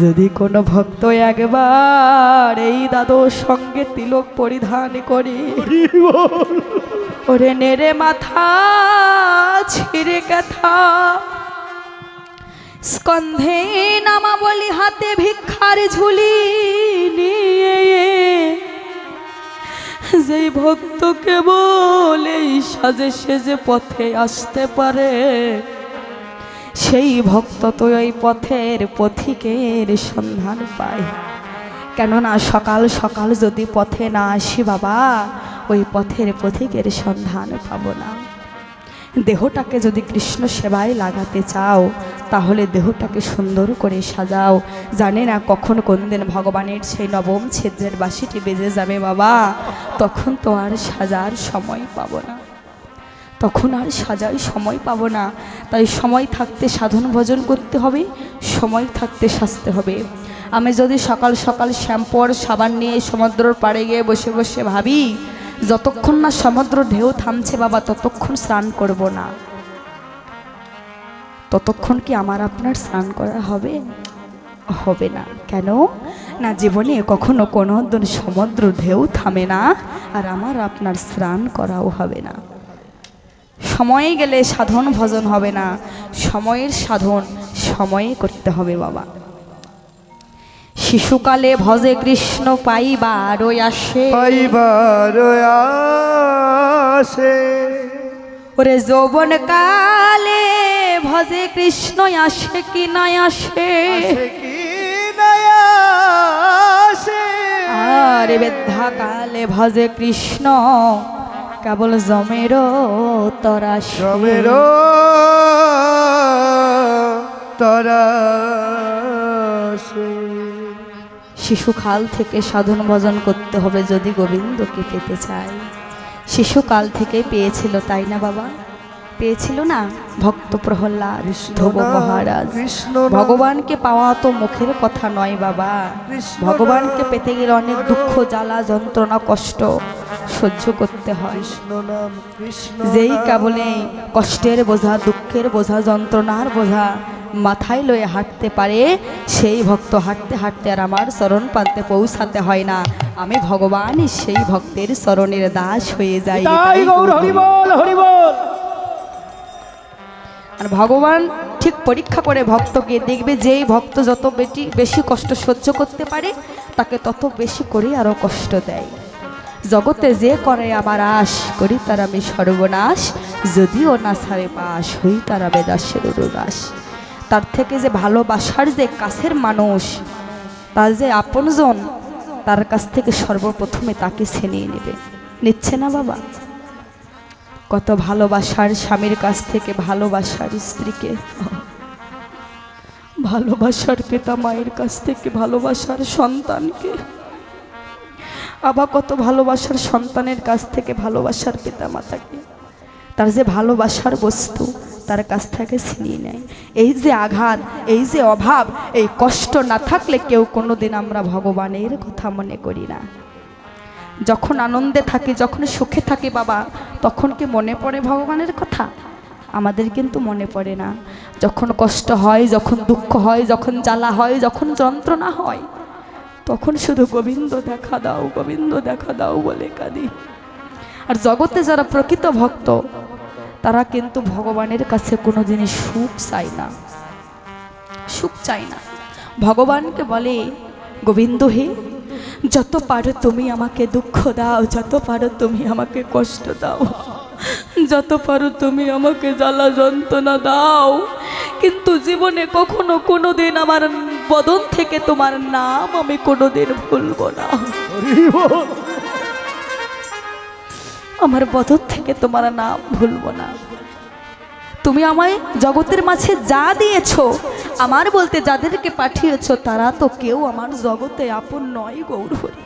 যদি কোনো ভক্ত একবার এই দাদুর সঙ্গে তিলক পরিধান করি, ওরে নেড়ে মাথা ছিঁড়ে কথা, স্কন্ধে নামা বলি হাতে ভিক্ষার ঝুলি নিয়ে যেই ভক্তকে বলে সাজে সেজে পথে আসতে পারে, সেই ভক্ত তো ওই পথের পথিকের সন্ধান পায়। কেননা সকাল সকাল যদি পথে না আসি বাবা, ওই পথের পথিকের সন্ধান পাবো না। দেহটাকে যদি কৃষ্ণ সেবায় লাগাতে চাও, তাহলে দেহটাকে সুন্দর করে সাজাও। জানে না কখন কোন দিন ভগবানের সেই নবম ছিদ্রের বাঁশিটি বেজে যাবে বাবা, তখন তো আর সাজার সময় পাবো না, তখন আর সাজার সময় পাবো না। তাই সময় থাকতে সাধন ভজন করতে হবে, সময় থাকতে সাজতে হবে। আমি যদি সকাল সকাল শ্যাম্পু আর সাবান নিয়ে সমুদ্রের পাড়ে গিয়ে বসে বসে ভাবি যতক্ষণ না সমুদ্র ঢেউ থামছে বাবা ততক্ষণ স্নান করব না, ততক্ষণ কি আমার আপনার স্নান করা হবে? হবে না। কেন না, জীবনে কখনো কোনো দিন সমুদ্র ঢেউ থামে না, আর আমার আপনার স্নান করাও হবে না। সময়ে গেলে সাধন ভজন হবে না, সময়ের সাধন সময়ে করতে হবে বাবা। শিশুকালে ভজে কৃষ্ণ পাইবার আসে, ওরে যৌবন কালে ভজে কৃষ্ণ আসে কি না আসে, আরে বৃদ্ধা কালে ভজে কৃষ্ণ কেবল জমের তরা, জমের তরা। শিশুকাল থেকে সাধন ভজন করতে হবে যদি গোবিন্দকে পেতে চাই। শিশুকাল থেকে পেয়েছিল, তাই না বাবা? পেয়েছিল না ভক্ত প্রহ্লাদ, ধ্রুব মহারাজ। ভগবানকে পাওয়া তো মুখের কথা নয় বাবা, ভগবানকে পেতে গেলে অনেক দুঃখ জ্বালা যন্ত্রণা কষ্ট সহ্য করতে হয়। যেই কেবলে কষ্টের বোঝা, দুঃখের বোঝা, যন্ত্রণার বোঝা মাথায় লয়ে হাঁটতে পারে, সেই ভক্ত হাঁটতে হাঁটতে আর আমার চরণ প্রান্তে পৌঁছাতে হয় না। আমি ভগবানই সেই ভক্তের চরণের দাস হয়ে যাই। আর ভগবান ঠিক পরীক্ষা করে ভক্তকে দেখবে, যেই ভক্ত যত বেশি কষ্ট সহ্য করতে পারে তাকে তত বেশি করে আরো কষ্ট দেয়। জগতে যে করে আমার আশ, করি তার আমি সর্বনাশ, যদিও না ছাড়ে পাশ, হই তারা বেদাসের উদাস। তার থেকে যে ভালোবাসার যে কাছের মানুষ, তার যে আপনজন, তার কাছ থেকে সর্বপ্রথমে তাকে ছিনিয়ে নেবে। নিচ্ছে না বাবা? কত ভালোবাসার স্বামীর কাছ থেকে ভালোবাসার স্ত্রীকে, ভালোবাসার পিতা মায়ের কাছ থেকে ভালোবাসার সন্তানকে, আবার কত ভালোবাসার সন্তানের কাছ থেকে ভালোবাসার পিতা মাতাকে, তার যে ভালোবাসার বস্তু তার কাছ থেকে ছিনিয়ে নেয়। এই যে আঘাত, এই যে অভাব, এই কষ্ট না থাকলে কেউ কোনোদিন আমরা ভগবানের কথা মনে করি না। যখন আনন্দে থাকি, যখন সুখে থাকি বাবা, তখন কি মনে পড়ে ভগবানের কথা? আমাদের কিন্তু মনে পড়ে না। যখন কষ্ট হয়, যখন দুঃখ হয়, যখন জ্বালা হয়, যখন যন্ত্রণা হয়, তখন শুধু গোবিন্দ দেখা দাও, গোবিন্দ দেখা দাও বলে কাঁদি। আর জগতে যারা প্রকৃত ভক্ত তারা কিন্তু ভগবানের কাছে কোনোদিনই সুখ চায় না, সুখ চায় না। ভগবানকে বলে, গোবিন্দ হে, যত পারো তুমি আমাকে দুঃখ দাও, যত পারো তুমি আমাকে কষ্ট দাও, যত পারো তুমি আমাকে জ্বালা যন্ত্রণা দাও, কিন্তু জীবনে কখনো কোনোদিন আমার বদন থেকে তোমার নাম আমি কোনোদিন ভুলবো না। আমার বদন থেকে তোমার নাম ভুলবো না। তুমি আমায় জগতের মাঝে যা দিয়েছো, আমার বলতে যাদেরকে পাঠিয়েছো, তারা তো কেউ আমার জগতে আপন নয় গৌর হরি।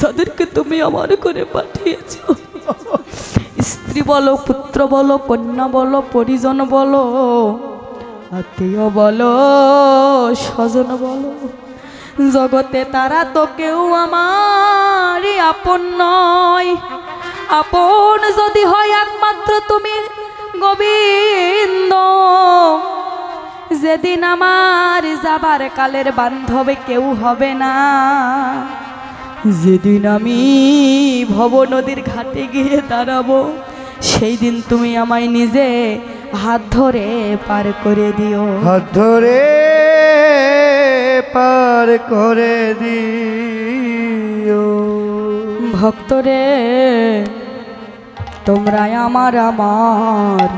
যাদেরকে তুমি আমার করে পাঠিয়েছো, স্ত্রী বলো, পুত্র বলো, কন্যা বলো, পরিজন বলো, আত্মীয় বলো, স্বজন বলো, জগতে তারা তো কেউ আমারই আপন নয়। আপন যদি হয় একমাত্র তুমি গোবিন্দ, যেদিন আমার যাবার কালের বান্ধবে কেউ হবে না, যেদিন আমি ভব নদীর ঘাটে গিয়ে দাঁড়াবো, সেই দিন তুমি আমায় নিজে হাত ধরে পার করে দিও, হাত ধরে পার করে দিও। ভক্তরে তোমরা আমার আমার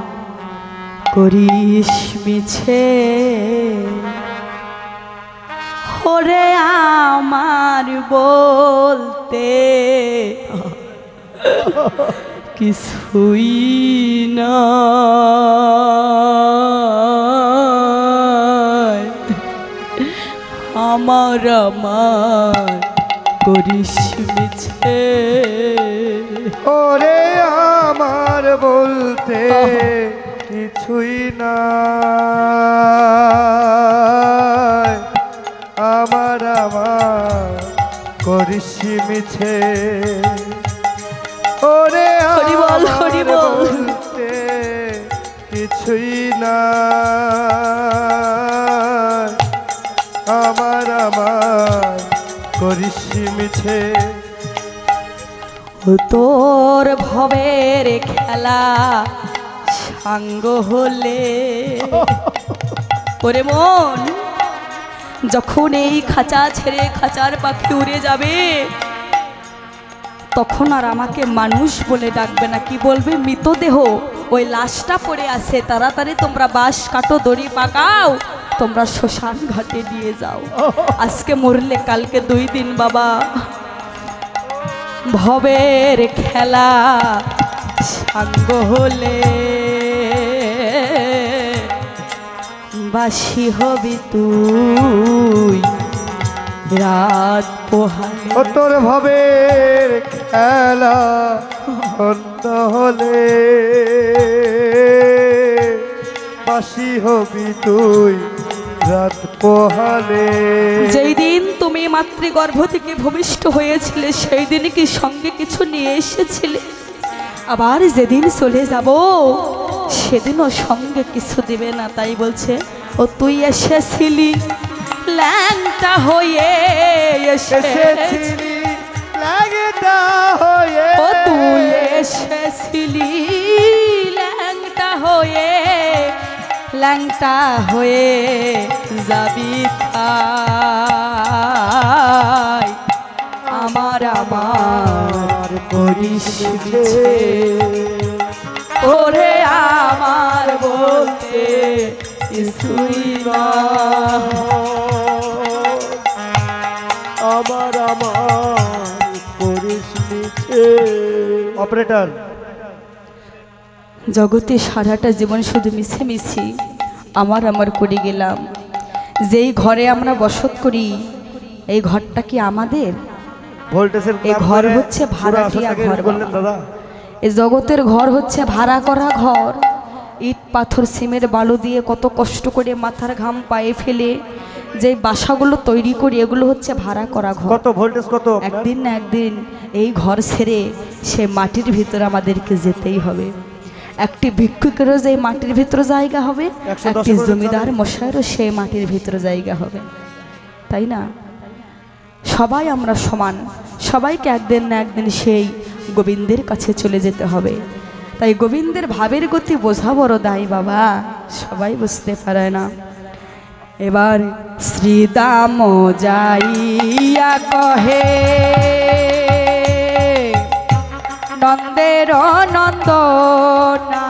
করিস মিছে, ওরে আমার বলতে কিছুই না, আমার আমার করিস মিছে, ওরে আমার বলতে কিছুই না, আমার আমার করিস মিছে, ওরে হরি বল, হরি বল। বলতে কিছুই না, আমার আমার করিস মিছে। ও তোর ভবের খেলা সাঙ্গ হলে, ওরে মন যখন এই খাঁচা ছেড়ে খাঁচার পাখি উড়ে যাবে, তখন আর আমাকে মানুষ বলে ডাকবে না, কি বলবে? মৃতদেহ, ওই লাশটা পড়ে আছে, তাড়াতাড়ি তোমরা বাঁশ কাটো, দড়ি পাকাও, তোমরা শ্মশান ঘাটে নিয়ে যাও, আজকে মরলে কালকে 2 দিন বাবা। ভবের খেলা সাঙ্গ হলে বাসি হবি তুই রাত পোহালে, ও তোর ভবের খেলা অন্ত হলে বাসি হবি তুই রাত পোহালে। যেই দিন তুমি মাতৃগর্ভ থেকে ভূমিষ্ঠ হয়েছিলে, সেই দিন কি সঙ্গে কিছু নিয়ে এসেছিলে? আবার যেদিন চলে যাব, সেদিনও সঙ্গে কিছু দিবে না, তাই বলছে ও তুই এসেছিলি ল্যাংটা হয়ে, এসেছিলি ল্যাংটা হয়ে, ও তুই এসেছিলি ল্যাংটা হয়ে, ল্যাংটা হয়ে যাবি তাই, আমার আমার করিস মিছে, ওরে আমার বলতে কিছুই না, আমার আমার করিস মিছে। অপারেটর, জগতে সারাটা জীবন শুধু মিছেমিছি আমার আমার করে গেলাম। যেই ঘরে আমরা বসত করি, এই ঘরটা কি আমাদের? ভোল্টেজের এই ঘর হচ্ছে ভাড়াটিয়া ঘর বললেন দাদা। এই জগতের ঘর হচ্ছে ভাড়া করা ঘর, ইট পাথর সিমের বালু দিয়ে কত কষ্ট করে মাথার ঘাম পায়ে ফেলে যে বাসাগুলো তৈরি করি, এগুলো হচ্ছে ভাড়া করা ঘর। কত ভোল্টেজ কত? একদিন না একদিন এই ঘর ছেড়ে সে মাটির ভিতরে আমাদেরকে যেতেই হবে। একটি ভিক্ষুকেরও যে মাটির ভিতরে জায়গা হবে, একটি জমিদার মশাইয়েরও সেই মাটির ভিতরে জায়গা হবে, তাই না? সবাই আমরা সমান, সবাইকে একদিন না একদিন সেই গোবিন্দের কাছে চলে যেতে হবে। তাই গোবিন্দের ভাবের গতি বোঝা বড় দায় বাবা, সবাই বুঝতে পারে না। এবার শ্রীদাম যাইয়া কহে নন্দের নন্দনা,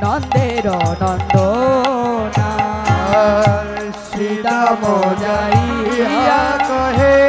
নন্দের নন্দনা, শ্রীদাম যাইয়া কহে